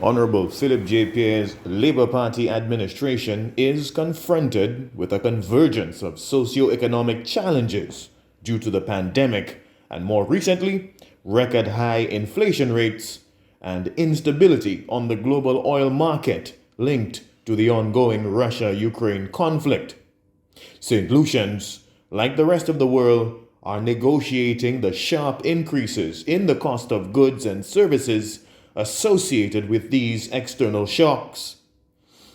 Honorable Philip J. Pierre's Labour Party administration is confronted with a convergence of socio-economic challenges due to the pandemic and, more recently, record high inflation rates and instability on the global oil market linked to the ongoing Russia-Ukraine conflict. St. Lucians, like the rest of the world, are negotiating the sharp increases in the cost of goods and services associated with these external shocks.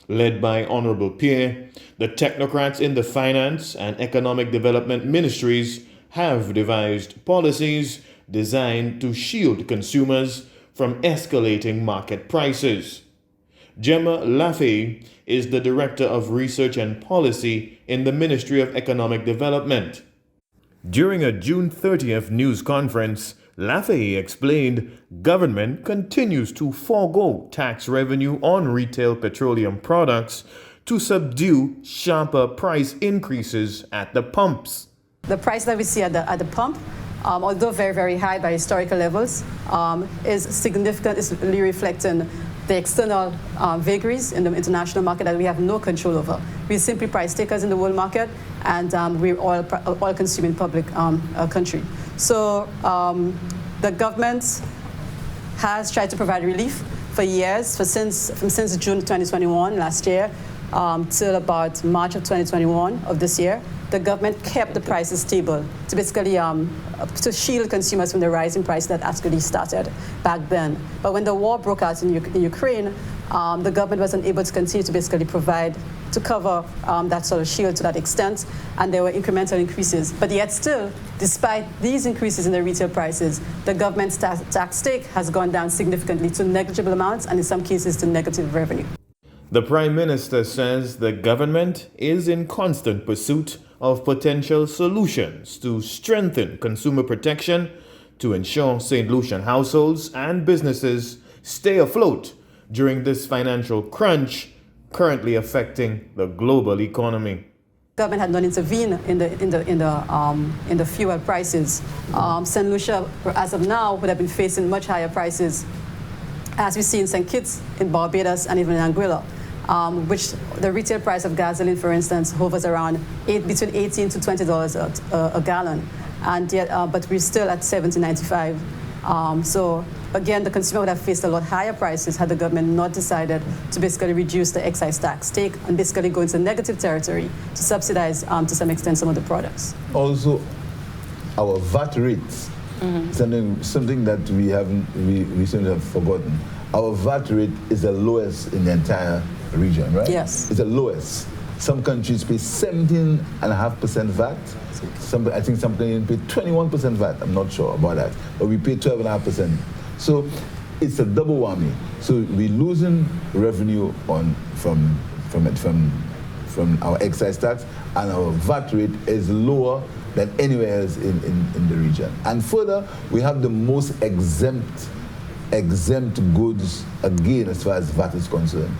Led by Honorable Pierre, the technocrats in the finance and economic development ministries have devised policies designed to shield consumers from escalating market prices. Gemma Lafay is the Director of Research and Policy in the Ministry of Economic Development. During a June 30th news conference, Lafay explained government continues to forego tax revenue on retail petroleum products to subdue sharper price increases at the pumps. The price that we see at the pump, although very, very high by historical levels, is significant, is really reflecting the external vagaries in the international market that we have no control over. We're simply price takers in the world market, and we're oil consuming public country. So the government has tried to provide relief for years, since June 2021 last year till about March of 2021 of this year. The government kept the prices stable to basically to shield consumers from the rising price that actually started back then. But when the war broke out in Ukraine, the government wasn't able to continue to basically provide to cover that sort of shield to that extent, and there were incremental increases. But yet still, despite these increases in the retail prices, the government's tax take has gone down significantly to negligible amounts, and in some cases to negative revenue. The Prime Minister says the government is in constant pursuit of potential solutions to strengthen consumer protection to ensure St. Lucian households and businesses stay afloat during this financial crunch currently affecting the global economy. Government had not intervened in the fuel prices. Saint Lucia, as of now, would have been facing much higher prices, as we see in St. Kitts, in Barbados, and even in Anguilla, which the retail price of gasoline, for instance, hovers around between $18 to $20 a gallon, and yet, but we're still at $70.95. So again, the consumer would have faced a lot higher prices had the government not decided to basically reduce the excise tax take and basically go into negative territory to subsidize, to some extent, some of the products. Also, our VAT rates, something that we seem to have forgotten. Our VAT rate is the lowest in the entire region, right? Yes. It's the lowest. Some countries pay 17.5% VAT. I think some countries pay 21% VAT. I'm not sure about that, but we pay 12.5%. So it's a double whammy. So we're losing revenue from our excise tax, and our VAT rate is lower than anywhere else in the region. And further, we have the most exempt goods, again, as far as VAT is concerned.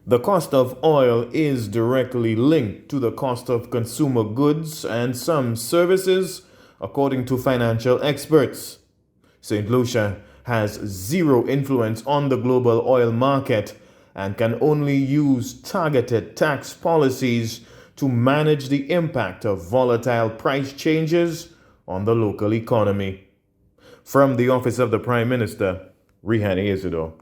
The cost of oil is directly linked to the cost of consumer goods and some services, according to financial experts. St. Lucia has zero influence on the global oil market and can only use targeted tax policies to manage the impact of volatile price changes on the local economy. From the Office of the Prime Minister, Rihanna Isidore.